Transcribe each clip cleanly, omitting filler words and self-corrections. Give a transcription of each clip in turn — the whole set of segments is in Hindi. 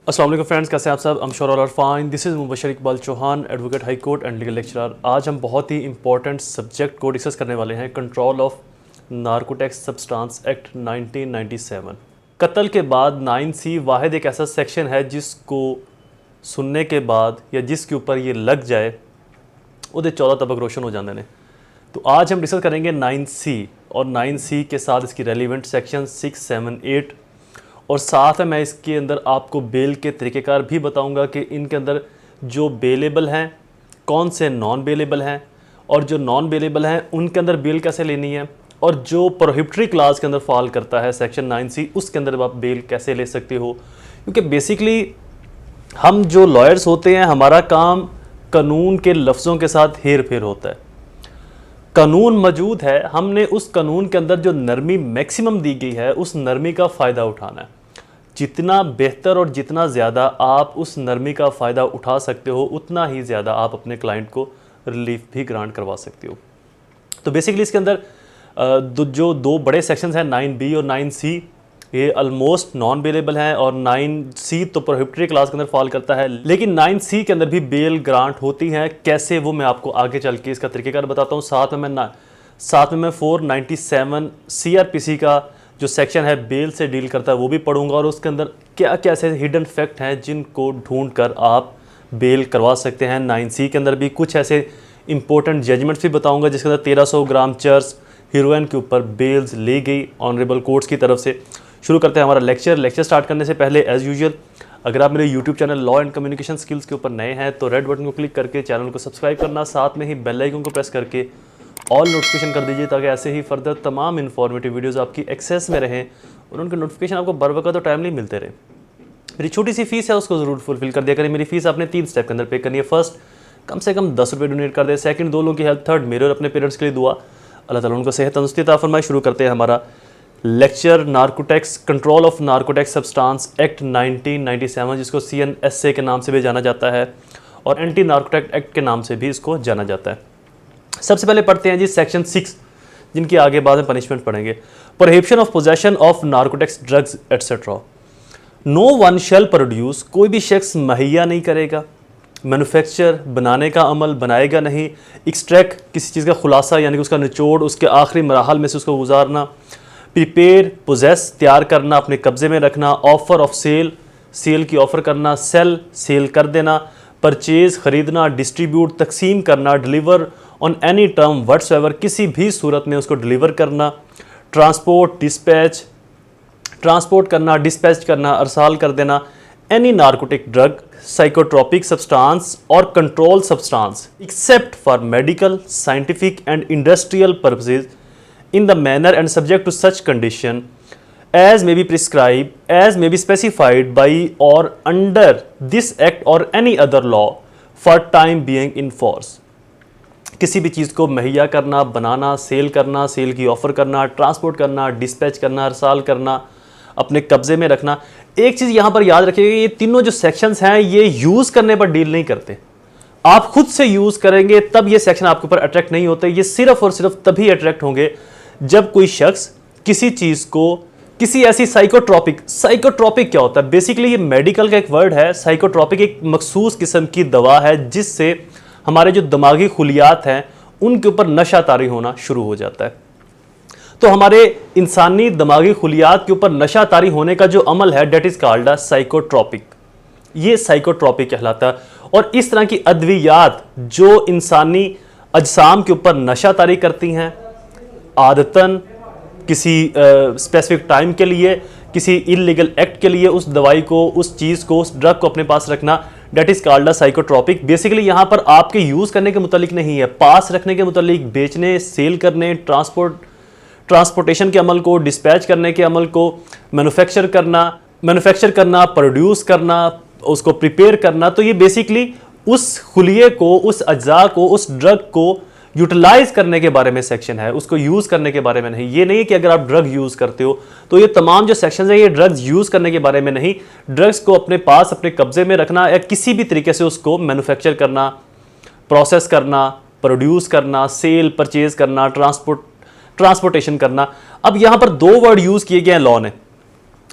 अस्सलाम वालेकुम फ्रेंड्स, कैसे हैं आप सब? I'm sure all are fine. This is Mubashar Iqbal Chauhan, advocate high court and legal lecturer. आज हम बहुत ही इंपॉर्टेंट सब्जेक्ट को डिस्कस करने वाले हैं, control of narcotics substance act 1997। कत्ल के बाद 9C वाहिद एक ऐसा सेक्शन है जिसको सुनने के बाद या जिसके ऊपर ये लग जाए उहदे 14 तबक रोशन हो जाते हैं। तो आज हम डिस्कस करेंगे 9C और 9C के साथ इसकी रेलिवेंट सेक्शन 6, 7, 8 और साथ में मैं इसके अंदर आपको बेल के तरीक़ेकार भी बताऊंगा कि इनके अंदर जो बेलेबल हैं कौन से नॉन बेलेबल हैं और जो नॉन बेलेबल हैं उनके अंदर बेल कैसे लेनी है, और जो प्रोहिबिटरी क्लास के अंदर फॉल करता है सेक्शन 9C उसके अंदर आप बेल कैसे ले सकते हो। क्योंकि बेसिकली हम जो लॉयर्स होते हैं हमारा काम कानून के लफ्ज़ों के साथ हेर फेर होता है। कानून मौजूद है, हमने उस कानून के अंदर जो नरमी मैक्सिमम दी गई है उस नरमी का फ़ायदा उठाना है। जितना बेहतर और जितना ज़्यादा आप उस नरमी का फ़ायदा उठा सकते हो उतना ही ज़्यादा आप अपने क्लाइंट को रिलीफ भी ग्रांट करवा सकते हो। तो बेसिकली इसके अंदर जो दो बड़े सेक्शंस हैं 9B और 9C, ये ऑलमोस्ट नॉन बेलेबल हैं और 9C तो प्रोहिबिटरी क्लास के अंदर फॉल करता है, लेकिन 9C के अंदर भी बेल ग्रांट होती हैं। कैसे, वो मैं आपको आगे चल के इसका तरीक़ेकार बताता हूँ। साथ में मैं 497 CRPC का जो सेक्शन है बेल से डील करता है वो भी पढ़ूंगा, और उसके अंदर क्या क्या ऐसे हिडन फैक्ट हैं जिनको ढूंढ कर आप बेल करवा सकते हैं। 9C के अंदर भी कुछ ऐसे इंपॉर्टेंट जजमेंट्स भी बताऊंगा जिसके अंदर 1300 ग्राम चर्च हीरोइन के ऊपर बेल्स ली गई ऑनरेबल कोर्ट्स की तरफ से। शुरू करते हैं हमारा लेक्चर स्टार्ट करने से पहले एज़ यूजुअल अगर आप मेरे YouTube channel law and communication skills के ऊपर नए हैं तो रेड बटन को क्लिक करके चैनल को सब्सक्राइब करना, साथ में ही बेल आइकन को प्रेस करके ऑल नोटिफिकेशन कर दीजिए ताकि ऐसे ही फर्दर तमाम इन्फॉर्मेटिव वीडियोस आपकी एक्सेस में रहें और उनके नोटिफिकेशन आपको बर वक्त और टाइमली मिलते रहें। मेरी छोटी सी फीस है उसको ज़रूर फुलफिल कर दिया करें। मेरी फीस आपने 3 स्टेप के अंदर पे करनी है। फर्स्ट, कम से कम 10 रुपये डोनेट कर दे। सेकंड, 2 लोगों की हेल्प। थर्ड, मेरे और अपने पेरेंट्स के लिए दुआ। अल्लाह ताला उनको सेहत तंदुरुस्ती अता फरमाए। शुरू करते हैं हमारा lecture narcotics, control of narcotics substance act 1997 जिसको CNSA के नाम से भी जाना जाता है और एंटी नारकोटिक एक्ट के नाम से भी इसको जाना जाता है। सबसे पहले पढ़ते हैं जी सेक्शन 6, जिनकी आगे बाद में पनिशमेंट पढ़ेंगे। Prohibition of possession of narcotics drugs etcetera. No one shall produce, कोई भी शख्स मुहैया नहीं करेगा। मैन्युफैक्चर, बनाने का अमल, बनाएगा नहीं। एक्सट्रैक्ट, किसी चीज़ का खुलासा यानी कि उसका निचोड़, उसके आखिरी मराहल में से उसको गुजारना। प्रिपेयर, पोजेस, तैयार करना, अपने कब्जे में रखना। ऑफर ऑफ सेल, सेल की ऑफ़र करना। सेल, सेल कर देना। परचेज, ख़रीदना। डिस्ट्रीब्यूट, तकसीम करना। Deliver on any term whatsoever, किसी भी सूरत में उसको डिलीवर करना। ट्रांसपोर्ट, डिस्पैच, ट्रांसपोर्ट करना, डिस्पैच करना, अरसाल कर देना। Any narcotic drug, psychotropic substance और control substance except for medical, scientific and industrial purposes in the manner and subject to such condition as may be prescribed, as may be specified by or under this act or any other law for time being in force। किसी भी चीज़ को मुहैया करना, बनाना, सेल करना, सेल की ऑफ़र करना, ट्रांसपोर्ट करना, डिस्पैच करना, अरसाल करना, अपने कब्जे में रखना। एक चीज़ यहाँ पर याद रखिएगा, ये तीनों जो सेक्शंस हैं ये यूज़ करने पर डील नहीं करते। आप खुद से यूज़ करेंगे तब ये सेक्शन आपके ऊपर अट्रैक्ट नहीं होते। ये सिर्फ और सिर्फ तभी अट्रैक्ट होंगे जब कोई शख्स किसी चीज़ को, किसी ऐसी साइकोट्रोपिक क्या होता है? बेसिकली ये मेडिकल का एक वर्ड है। साइकोट्रोपिक एक मखसूस किस्म की दवा है जिससे हमारे जो दिमागी खुलियात हैं उनके ऊपर नशा तारी होना शुरू हो जाता है। तो हमारे इंसानी दिमागी खुलियात के ऊपर नशा तारी होने का जो अमल है डेट इज़ कॉल्ड साइकोट्रोपिक। ये साइकोट्रोपिक कहलाता है। और इस तरह की अद्वियात जो इंसानी अजसाम के ऊपर नशा तारी करती हैं, आदतन किसी स्पेसिफिक टाइम के लिए, किसी इलीगल एक्ट के लिए उस दवाई को, उस चीज़ को, उस ड्रग को अपने पास रखना, that is called psychotropic. Basically यहाँ पर आपके यूज़ करने के मुतालिक नहीं है, पास रखने के मुतालिक, बेचने, सेल करने, ट्रांसपोर्टेशन के अमल को, डिस्पैच करने के अमल को, मैन्युफैक्चर करना, प्रोड्यूस करना, उसको प्रिपेयर करना। तो ये बेसिकली उस खुलिये को, उस अज्जा को, उस ड्रग को यूटिलाइज करने के बारे में सेक्शन है, उसको यूज़ करने के बारे में नहीं। ये नहीं है कि अगर आप ड्रग यूज़ करते हो तो ये तमाम जो सेक्शंस हैं ये ड्रग्स यूज़ करने के बारे में नहीं। ड्रग्स को अपने पास, अपने कब्जे में रखना या किसी भी तरीके से उसको मैन्युफैक्चर करना, प्रोसेस करना, प्रोड्यूस करना, सेल, परचेज करना, ट्रांसपोर्टेशन करना। अब यहाँ पर 2 वर्ड यूज़ किए गए हैं लॉ ने,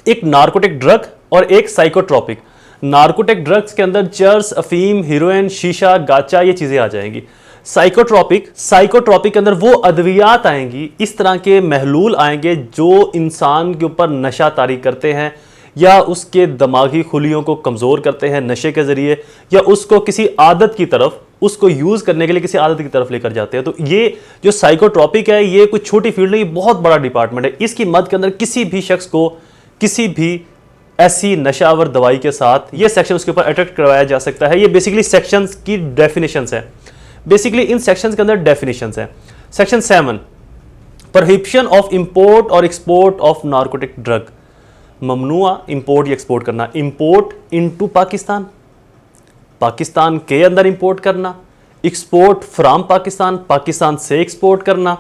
एक नारकोटिक ड्रग और एक साइकोट्रोपिक। नार्कोटिक ड्रग्स के अंदर चर्स, अफीम, हीरोइन, शीशा, गांजा, ये चीजें आ जाएंगी। साइकोट्रॉपिक के अंदर वो अद्वियात आएंगी, इस तरह के महलूल आएंगे जो इंसान के ऊपर नशा तारी करते हैं या उसके दिमागी खुलियों को कमज़ोर करते हैं नशे के ज़रिए, या उसको किसी आदत की तरफ, उसको यूज़ करने के लिए किसी आदत की तरफ लेकर जाते हैं। तो ये जो साइकोट्रॉपिक है, ये कोई छोटी फील्ड नहीं, बहुत बड़ा डिपार्टमेंट है। इसकी मद के अंदर किसी भी शख्स को किसी भी ऐसी नशावर दवाई के साथ ये सेक्शन उसके ऊपर अट्रैक्ट करवाया जा सकता है। ये बेसिकली सेक्शंस की डेफिनेशंस है। बेसिकली इन सेक्शंस के अंदर डेफिनेशंस हैं। सेक्शन 7, प्रोहिबिशन ऑफ इंपोर्ट और एक्सपोर्ट ऑफ नार्कोटिक ड्रग। ममनुआ इंपोर्ट या एक्सपोर्ट करना, इंपोर्ट इनटू पाकिस्तान, पाकिस्तान के अंदर इंपोर्ट करना, एक्सपोर्ट फ्रॉम पाकिस्तान, पाकिस्तान से एक्सपोर्ट करना,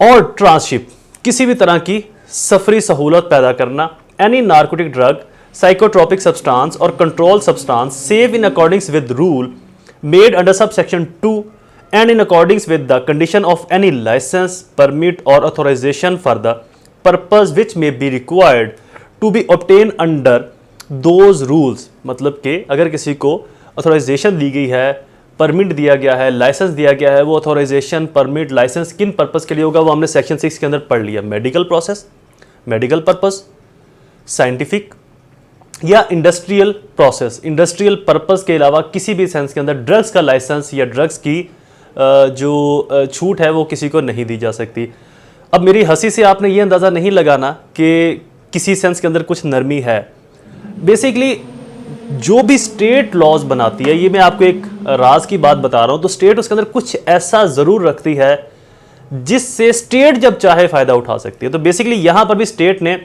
और ट्रांसशिप, किसी भी तरह की सफरी सहूलत पैदा करना। Any narcotic drug, psychotropic substance और control substance save in accordance with rule made under subsection 2 and in accordance with the condition of any license, permit or authorization for the purpose which may be required to be obtained under those rules। मतलब कि अगर किसी को अथोराइजेशन दी गई है, परमिट दिया गया है, लाइसेंस दिया गया है, वो अथोराइजेशन, परमिट, लाइसेंस किन पर्पस के लिए होगा वो हमने सेक्शन 6 के अंदर पढ़ लिया। Medical process, medical purpose, scientific या इंडस्ट्रियल प्रोसेस, इंडस्ट्रियल पर्पस के अलावा किसी भी सेंस के अंदर ड्रग्स का लाइसेंस या ड्रग्स की जो छूट है वो किसी को नहीं दी जा सकती। अब मेरी हंसी से आपने ये अंदाज़ा नहीं लगाना कि किसी सेंस के अंदर कुछ नरमी है। बेसिकली जो भी स्टेट लॉज बनाती है, ये मैं आपको एक राज की बात बता रहा हूँ, तो स्टेट उसके अंदर कुछ ऐसा ज़रूर रखती है जिससे स्टेट जब चाहे फ़ायदा उठा सकती है। तो बेसिकली यहाँ पर भी स्टेट ने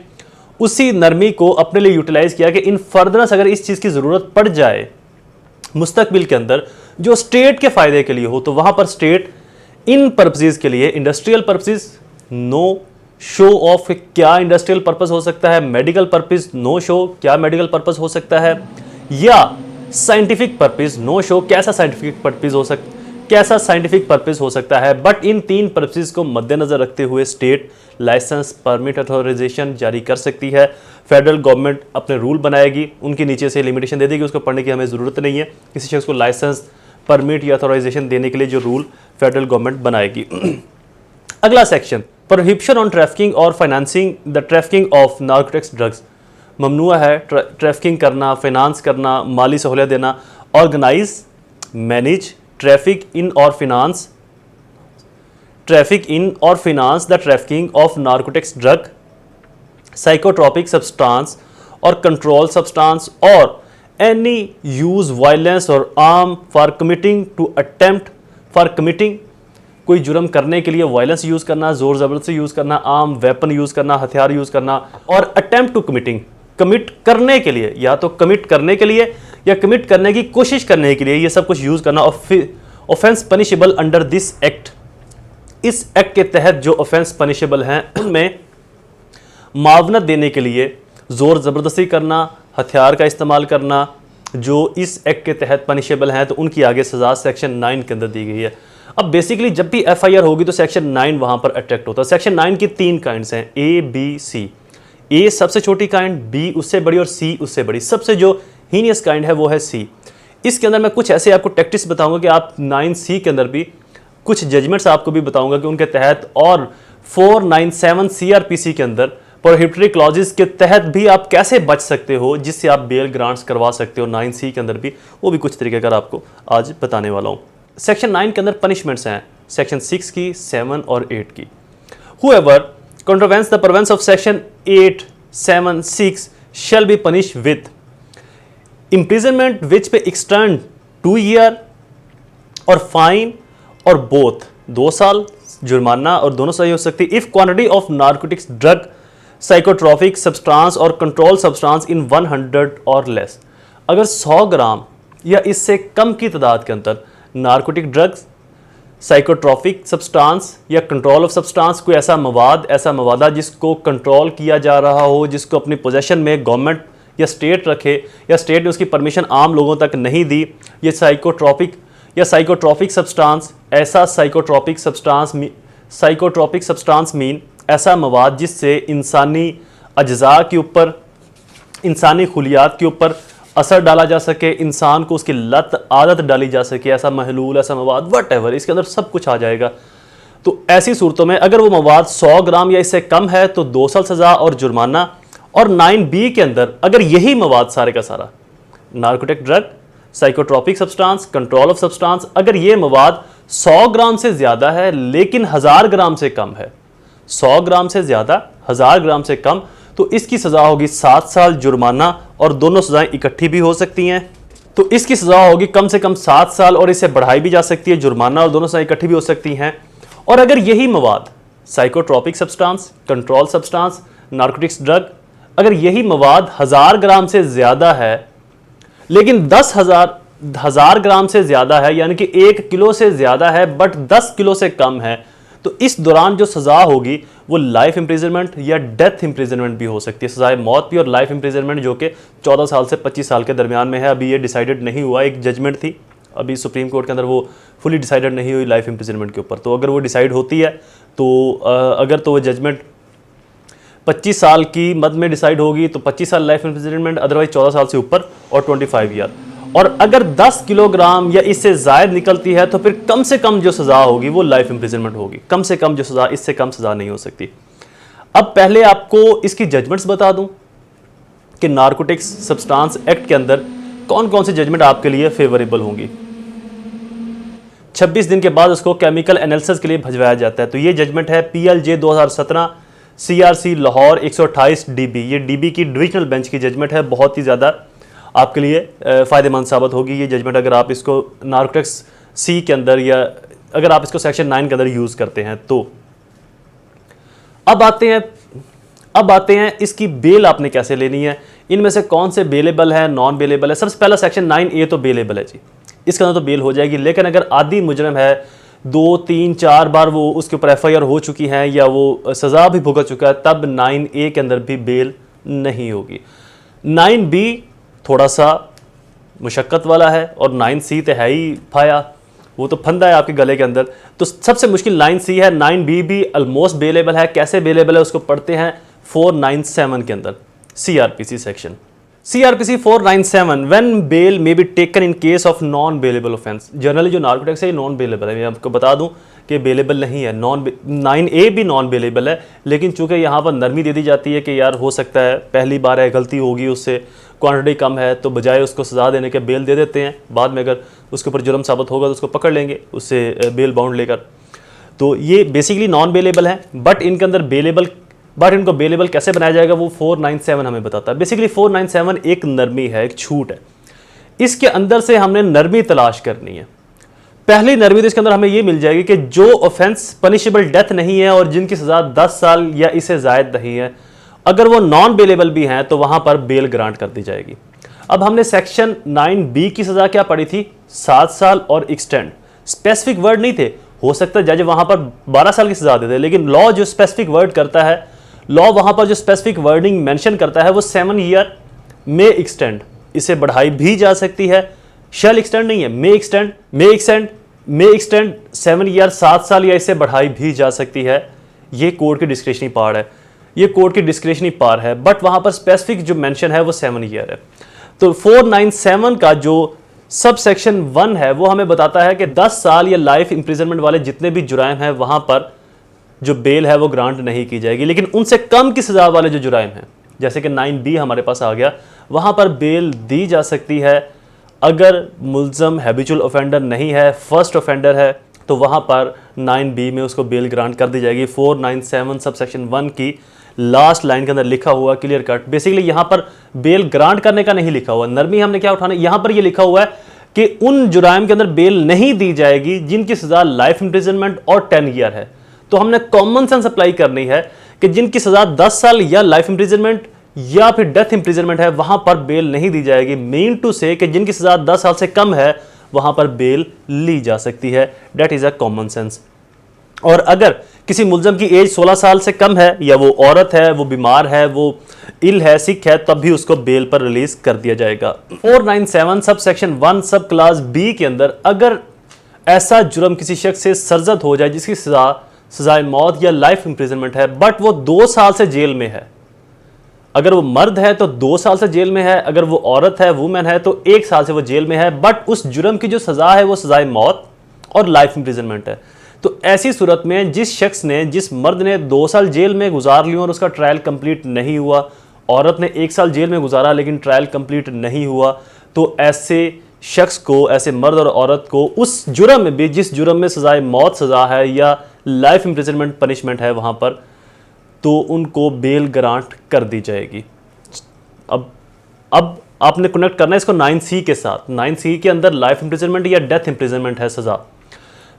उसी नरमी को अपने लिए यूटिलाइज किया कि इन फर्दरनेस अगर इस चीज़ की ज़रूरत पड़ जाए मुस्तकबिल के अंदर जो स्टेट के फ़ायदे के लिए हो, तो वहाँ पर स्टेट इन पर्पसेस के लिए, industrial purposes no show of, क्या इंडस्ट्रियल पर्पस हो सकता है, मेडिकल पर्पस नो शो, क्या मेडिकल पर्पस हो सकता है, या साइंटिफिक पर्पस नो शो, कैसा साइंटिफिक पर्पस हो सकता है, कैसा साइंटिफिक पर्पस हो सकता है। बट इन 3 पर्पसेस को मद्देनजर रखते हुए स्टेट लाइसेंस, परमिट, अथोराइजेशन जारी कर सकती है। फेडरल गवर्नमेंट अपने रूल बनाएगी, उनके नीचे से लिमिटेशन दे देगी, उसको पढ़ने की हमें ज़रूरत नहीं है। किसी शख्स को लाइसेंस, परमिट या अथोराइजेशन देने के लिए जो रूल फेडरल गवर्नमेंट बनाएगी। अगला सेक्शन, प्रोहिबिशन ऑन ट्रैफिकिंग और financing the trafficking of narcotics drugs. ममनुआ है ट्रैफिकिंग करना, फाइनेंस करना, माली सहूलियत देना, ऑर्गेनाइज, मैनेज, ट्रैफिक इन और finance the trafficking of narcotics drug, psychotropic substance और कंट्रोल सब्सटेंस, और एनी यूज वायलेंस और arm for committing to attempt for committing, कोई जुर्म करने के लिए वायलेंस यूज करना, जोर जबरदस्ती यूज करना, आर्म वेपन यूज करना, हथियार यूज करना, और अटेम्प्ट टू कमिटिंग, कमिट करने के लिए, या तो कमिट करने के लिए या कमिट करने की कोशिश करने के लिए, ये सब कुछ यूज करना। Offence punishable under this act, इस एक्ट के तहत जो ऑफेंस पनिशेबल हैं उनमें मावनत देने के लिए जोर ज़बरदस्ती करना, हथियार का इस्तेमाल करना, जो इस एक्ट के तहत पनिशेबल हैं, तो उनकी आगे सज़ा सेक्शन 9 के अंदर दी गई है। अब बेसिकली जब भी FIR होगी तो सेक्शन 9 वहाँ पर अट्रैक्ट होता है। सेक्शन 9 की 3 काइंड्स हैं, A, B, C। A सबसे छोटी काइंड, B उससे बड़ी और C उससे बड़ी। सबसे जो हीनियस काइंड है वो है C। इसके अंदर मैं कुछ ऐसे आपको टैक्टिक्स बताऊंगा कि आप 9C के अंदर भी कुछ जजमेंट्स आपको भी बताऊंगा कि उनके तहत, और 497 CRPC के अंदर प्रोहिबिटरी क्लॉजेस के तहत भी आप कैसे बच सकते हो, जिससे आप बेल ग्रांट्स करवा सकते हो 9C के अंदर भी, वो भी कुछ तरीक़ेकार आपको आज बताने वाला हूँ। सेक्शन 9 के अंदर पनिशमेंट्स हैं, सेक्शन 6 की, 7 और 8 की। Whoever contravenes the provisions of section 8, 7, 6 shall be punished with imprisonment which may extend 2 years और फाइन और बोथ 2 साल जुर्माना और दोनों सही हो सकती है। If quantity of narcotics drug, psychotropic substance और कंट्रोल सब्सटेंस इन 100 और लेस, अगर 100 ग्राम या इससे कम की तादाद के अंदर नार्कोटिक ड्रग्स, साइकोट्रॉपिक सब्सटेंस या कंट्रोल ऑफ सब्सटेंस, कोई ऐसा मवाद, ऐसा मवादा जिसको कंट्रोल किया जा रहा हो, जिसको अपनी पोजेशन में गवर्नमेंट या स्टेट रखे, या स्टेट ने उसकी परमिशन आम लोगों तक नहीं दी, ये साइकोट्रॉपिक सब्सटेंस, ऐसा साइकोट्रॉपिक सब्सटेंस मीन ऐसा मवाद जिससे इंसानी अज्जा के ऊपर इंसानी खुलियात के ऊपर असर डाला जा सके, इंसान को उसकी लत आदत डाली जा सके, ऐसा महलूल, ऐसा मवाद, वट इसके अंदर सब कुछ आ जाएगा। तो ऐसी सूरतों में अगर वो मवाद 100 ग्राम या इससे कम है तो 2 साल सज़ा और जुर्माना। और 9B के अंदर अगर यही मवाद सारे का सारा narcotic drug, psychotropic substance, control of substance, अगर ये मवाद 100 ग्राम से ज़्यादा है लेकिन 1000 ग्राम से कम है, 100 ग्राम से ज़्यादा 1000 ग्राम से कम, तो इसकी सज़ा होगी 7 साल जुर्माना, और दोनों सज़ाएं इकट्ठी भी हो सकती हैं। तो इसकी सज़ा होगी कम से कम 7 साल और इससे बढ़ाई भी जा सकती है जुर्माना, और दोनों सज़ाएं इकट्ठी भी हो सकती हैं। और अगर यही मवाद psychotropic substance, control substance, narcotics drug, अगर यही मवाद 1000 ग्राम से ज़्यादा है लेकिन 10,000 ग्राम से ज़्यादा है, यानी कि 1 किलो से ज़्यादा है बट 10 किलो से कम है, तो इस दौरान जो सज़ा होगी वो लाइफ इम्प्रिजनमेंट या डेथ इम्प्रिजनमेंट भी हो सकती है। सज़ाए मौत भी और लाइफ इम्प्रिजनमेंट, जो कि 14 साल से 25 साल के दरमियान में है। अभी ये डिसाइडेड नहीं हुआ, एक जजमेंट थी अभी सुप्रीम कोर्ट के अंदर, वो फुली डिसाइडेड नहीं हुई लाइफ इम्प्रिजनमेंट के ऊपर। तो अगर वो डिसाइड होती है तो अगर तो वो जजमेंट 25 साल की मद में डिसाइड होगी तो 25 साल लाइफ इम्प्रिजनमेंट, अदरवाइज 14 साल से ऊपर और 25 ईयर। और अगर 10 किलोग्राम या इससे ज़ायद निकलती है तो फिर कम से कम जो सज़ा होगी वो लाइफ इम्प्रिजनमेंट होगी, कम से कम जो सज़ा, इससे कम सज़ा नहीं हो सकती। अब पहले आपको इसकी जजमेंट्स बता दूं कि नार्कोटिक्स सब्सटेंस एक्ट के अंदर कौन कौन सी जजमेंट आपके लिए फेवरेबल होंगी। 26 दिन के बाद उसको केमिकल एनालिसिस के लिए भिजवाया जाता है। तो ये जजमेंट है PLJ 2017 CRC लाहौर 128 DB, ये DB की डिविजनल बेंच की जजमेंट है। बहुत ही ज़्यादा आपके लिए फ़ायदेमंद साबित होगी ये जजमेंट अगर आप इसको नार्कोटिक्स C के अंदर या अगर आप इसको सेक्शन 9 के अंदर यूज़ करते हैं। तो अब आते हैं इसकी बेल आपने कैसे लेनी है, इनमें से कौन से बेलेबल है, नॉन बेलेबल है। सबसे पहला सेक्शन 9A तो बेलेबल है जी, इसके अंदर तो बेल हो जाएगी। लेकिन अगर आदि मुजरम है, 2, 3, 4 बार वो उसके ऊपर FIR हो चुकी है या वो सज़ा भी भुगत चुका है, तब 9A के अंदर भी बेल नहीं होगी। 9B थोड़ा सा मुशक्क़त वाला है और 9C तो है ही फाया, वो तो फंदा है आपके गले के अंदर। तो सबसे मुश्किल 9C है। 9B भी ऑलमोस्ट बेलेबल है। कैसे बेलेबल है उसको पढ़ते हैं 497 के अंदर, CRPC section. CRPC 497, when bail may be taken in case of non bailable offence. Generally जो नार्कोटिक्स है ये नॉन बेलेबल है, मैं आपको बता दूं कि बेलेबल नहीं है। 9A भी नॉन बेलेबल है, लेकिन चूंकि यहाँ पर नरमी दे दी जाती है कि यार हो सकता है पहली बार है, गलती होगी, उससे क्वांटिटी कम है, तो बजाय उसको सज़ा देने के बेल दे देते हैं। बाद में अगर उसके ऊपर जुर्म साबित होगा तो उसको पकड़ लेंगे उससे बेल बाउंड लेकर। तो ये बेसिकली नॉन बेलेबल है, बट इनको बेलेबल कैसे बनाया जाएगा वो 497 हमें बताता है। बेसिकली 497 एक नरमी है, एक छूट है। इसके अंदर से हमने नरमी तलाश करनी है। पहली नरमी तो इसके अंदर हमें ये मिल जाएगी कि जो ऑफेंस पनिशेबल डेथ नहीं है और जिनकी सज़ा 10 साल या इससे ज़ायद नहीं है, अगर वो नॉन बेलेबल भी हैं तो वहां पर बेल ग्रांट कर दी जाएगी। अब हमने सेक्शन 9B की सज़ा क्या पढ़ी थी, 7 साल और एक्सटेंड। स्पेसिफिक वर्ड नहीं थे, हो सकता है जज वहां पर 12 साल की सज़ा देते, लेकिन लॉ जो स्पेसिफिक वर्ड करता है, लॉ वहां पर जो स्पेसिफिक वर्डिंग मेंशन करता है वो 7 ईयर में एक्सटेंड, इसे बढ़ाई भी जा सकती है। शैल एक्सटेंड नहीं है, मे एक्सटेंड 7 ईयर, 7 साल या इससे बढ़ाई भी जा सकती है। ये कोर्ट की डिस्क्रिशनरी पावर है, ये कोर्ट की डिस्क्रिशनरी पावर है, बट वहां पर स्पेसिफिक जो मेंशन है वो 7 ईयर है। तो 497 का जो सब सेक्शन 1 है वो हमें बताता है कि 10 साल या लाइफ इंप्रिजनमेंट वाले जितने भी जुराइम हैं वहां पर जो बेल है वो ग्रांट नहीं की जाएगी। लेकिन उनसे कम की सजा वाले जो जुराइम हैं, जैसे कि 9B हमारे पास आ गया, वहां पर बेल दी जा सकती है। अगर मुल्ज़म हैबिचुअल ऑफेंडर नहीं है, फर्स्ट ऑफेंडर है, तो वहां पर 9B में उसको बेल ग्रांट कर दी जाएगी। 497 सब सेक्शन 1 की लास्ट लाइन के अंदर लिखा हुआ क्लियर कट। बेसिकली यहां पर बेल ग्रांट करने का नहीं लिखा हुआ, नरमी हमने क्या उठाना, यहां पर ये लिखा हुआ है कि उन जुराइम के अंदर बेल नहीं दी जाएगी जिनकी सजा लाइफ इंप्रिजनमेंट और 10 ईयर है। तो हमने कॉमन सेंस अप्लाई करनी है कि जिनकी सजा 10 साल या लाइफ इंप्रिजनमेंट या फिर डेथ इंप्रिजनमेंट है वहां पर बेल नहीं दी जाएगी। मीन टू से कि जिनकी सजा 10 साल से कम है वहां पर बेल ली जा सकती है। That is a common sense. और अगर किसी मुल्ज़म की एज 16 साल से कम है या वो औरत है, वो बीमार है, वो इल है, सिक है, तब भी उसको बेल पर रिलीज कर दिया जाएगा। 497 सब सेक्शन 1 सब क्लास B के अंदर अगर ऐसा जुर्म किसी शख्स से सरजद हो जाए जिसकी सजाए मौत या लाइफ इंप्रिजनमेंट है, बट वो 2 साल से जेल में है, अगर वो मर्द है तो 2 साल से जेल में है, अगर वो औरत है, वुमेन है, तो 1 साल से वो जेल में है। बट उस जुर्म की जो सज़ा है वो सज़ाए मौत और लाइफ इंप्रिजनमेंट है। तो ऐसी सूरत में जिस मर्द ने 2 साल जेल में गुजार लिया और उसका ट्रायल कंप्लीट नहीं हुआ, औरत ने 1 साल जेल में गुजारा लेकिन ट्रायल कंप्लीट नहीं हुआ, तो ऐसे शख्स को, ऐसे मर्द और औरत को उस जुर्म में भी, जिस जुर्म में सज़ाए मौत सज़ा है या लाइफ इंप्रिजनमेंट पनिशमेंट है वहाँ पर, तो उनको बेल ग्रांट कर दी जाएगी। अब आपने कनेक्ट करना है इसको 9C के साथ। 9C के अंदर लाइफ इंप्रिजनमेंट या डेथ इंप्रिजनमेंट है सज़ा।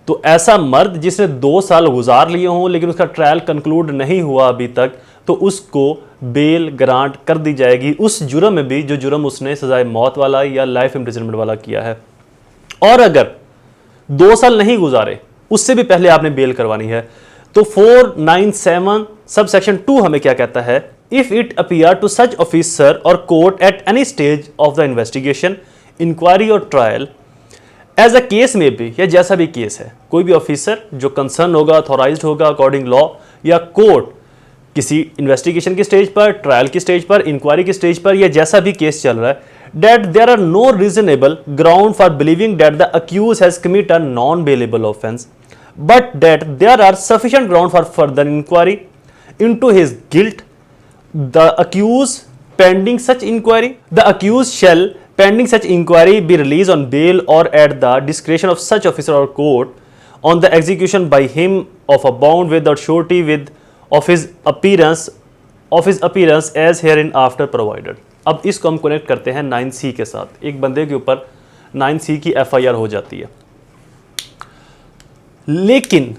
तो ऐसा मर्द जिसने 2 साल गुजार लिए हों लेकिन उसका ट्रायल कंक्लूड नहीं हुआ अभी तक, तो उसको बेल ग्रांट कर दी जाएगी उस जुर्म में भी जो जुर्म उसने सजाए मौत वाला या लाइफ इंप्रिजनमेंट वाला किया है। और अगर 2 साल नहीं गुजारे, उससे भी पहले आपने बेल करवानी है। तो 497 सब सेक्शन 2 हमें क्या कहता है? If it appear to such officer और court at any stage of the investigation, inquiry और ट्रायल एज अ केस में भी, या जैसा भी केस है, कोई भी ऑफिसर जो कंसर्न होगा, अथॉराइज्ड होगा अकॉर्डिंग लॉ, या कोर्ट किसी इन्वेस्टिगेशन की स्टेज पर, ट्रायल की स्टेज पर, इंक्वायरी की स्टेज पर, या जैसा भी केस चल रहा है, that there are no reasonable ground for believing that the accused has committed a non-bailable offense, but that there are sufficient ground for further inquiry into his guilt, the accused pending such inquiry, the accused shall pending such inquiry be released on bail or at the discretion of such officer or court on the execution by him of a bond without surety with of his appearance as hereinafter provided। अब इसको हम कनेक्ट करते हैं 9C के साथ। एक बंदे के ऊपर 9C की FIR हो जाती है, लेकिन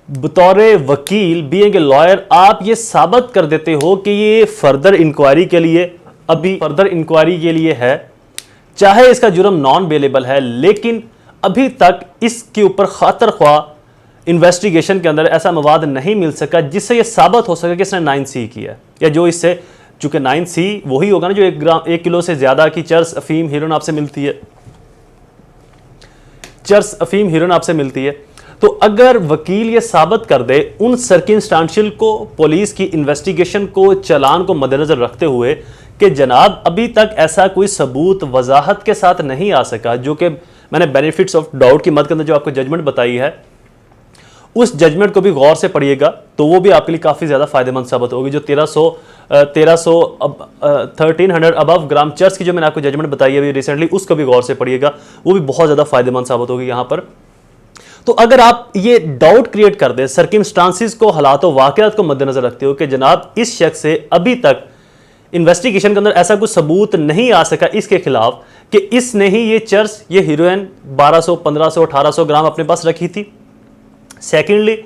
बतौर वकील, बीइंग ए लॉयर, आप ये साबित कर देते हो कि ये फर्दर इंक्वायरी के लिए, अभी फर्दर इंक्वायरी के लिए है, चाहे इसका जुर्म नॉन बेलेबल है, लेकिन अभी तक इसके ऊपर खातर ख्वाह इन्वेस्टिगेशन के अंदर ऐसा मवाद नहीं मिल सका जिससे ये साबित हो सके कि इसने 9C किया है, या जो इससे, चूंकि 9C वही होगा ना जो 1 किलो से ज्यादा की चर्स अफीम हीरोइन आपसे मिलती है, चर्स अफीम हीरोइन आपसे मिलती है। तो अगर वकील ये साबित कर दे उन सर्किमस्टांशियल को, पुलिस की इन्वेस्टिगेशन को, चालान को मद्देनजर रखते हुए कि जनाब अभी तक ऐसा कोई सबूत वजाहत के साथ नहीं आ सका, जो कि मैंने बेनिफिट्स ऑफ डाउट की मद के अंदर जो आपको जजमेंट बताई है, उस जजमेंट को भी गौर से पढ़िएगा, तो वो भी आपके लिए काफ़ी ज़्यादा फायदेमंद साबित होगी। जो 1300 अबव ग्राम चर्च की जो मैंने आपको जजमेंट बताई है अभी रिसेंटली, उसको भी गौर से पढ़िएगा, वो भी बहुत ज़्यादा फायदेमंद साबित होगी यहाँ पर। तो अगर आप ये डाउट क्रिएट कर दें, सर्किमस्टांसिस को, हालातों, वाक़यात को मद्देनजर रखते हो कि जनाब इस शख्स से अभी तक इन्वेस्टिगेशन के अंदर ऐसा कुछ सबूत नहीं आ सका इसके खिलाफ कि इसने ही ये चर्च, ये हीरोइन 1200, 1500, 1800 ग्राम अपने पास रखी थी। सेकेंडली,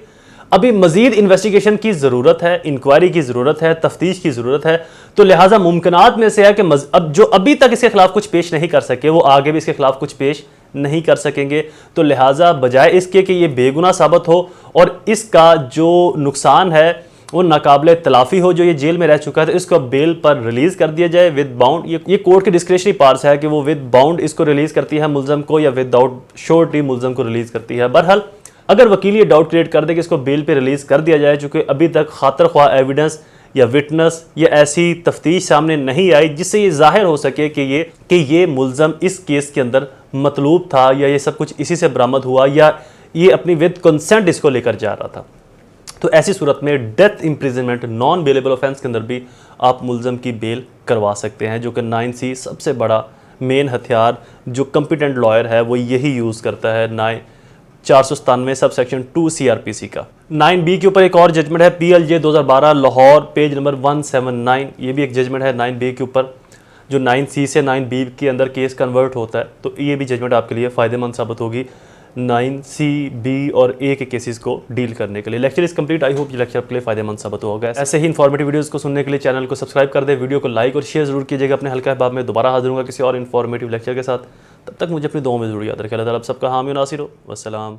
अभी मजीद इन्वेस्टिगेशन की ज़रूरत है, इंक्वायरी की ज़रूरत है, तफ्तीश की ज़रूरत है। तो लिहाजा मुमकिनात में से है कि अब जो अभी तक इसके खिलाफ कुछ पेश नहीं कर सके, वो आगे भी इसके खिलाफ कुछ पेश नहीं कर सकेंगे। तो लिहाजा बजाय इसके कि ये बेगुनाह साबित हो और इसका जो नुकसान है वो नाकाबिले तलाफ़ी हो, जो ये जेल में रह चुका है, तो इसको बेल पर रिलीज़ कर दिया जाए विद बाउंड। ये कोर्ट के डिस्क्रिशनरी पार्ट्स है कि वो विद बाउंड इसको रिलीज़ करती है मुलज़म को, या विदाउट श्योरिटी मुलज़म को रिलीज़ करती है। बहरहाल अगर वकील ये डाउट क्रिएट कर दे कि इसको बेल पे रिलीज़ कर दिया जाए, चूँकि अभी तक खातर ख्वाह एविडेंस या विटनेस या ऐसी तफ्तीश सामने नहीं आई जिससे ये जाहिर हो सके कि ये मुलज़म इस केस के अंदर मतलूब था, या ये सब कुछ इसी से बरामद हुआ, या ये अपनी विद कंसेंट इसको लेकर जा रहा था, तो ऐसी सूरत में death imprisonment non bailable offence के अंदर भी आप मुलज़म की बेल करवा सकते हैं, जो कि 9C सबसे बड़ा मेन हथियार जो कम्पिटेंट लॉयर है वो यही यूज़ करता है, 497 सब सेक्शन 2 CRPC का। 9B के ऊपर एक और जजमेंट है, PLJ 2012 लाहौर, पेज नंबर 179। ये भी एक जजमेंट है 9B के ऊपर, जो 9C से 9B के अंदर केस कन्वर्ट होता है। तो ये भी जजमेंट आपके लिए फ़ायदेमंद साबित होगी 9C, B और A के केसेस को डील करने के लिए। Lecture is complete. I hope ये लेक्चर आपके लिए फ़ायदेमंद साबित होगा। ऐसे ही इन्फॉर्मेटिव वीडियोस को सुनने के लिए चैनल को सब्सक्राइब कर दे, वीडियो को लाइक और शेयर जरूर कीजिएगा। अपने हल्का अहबाब में दोबारा हाजिर होगा किसी और इन्फॉर्मेटिव लेक्चर के साथ। तब तक मुझे अपनी दुआओं में जरूर याद रखें। अल्लाह ताला आप सबका हामी नासिर हो। वस्सलाम।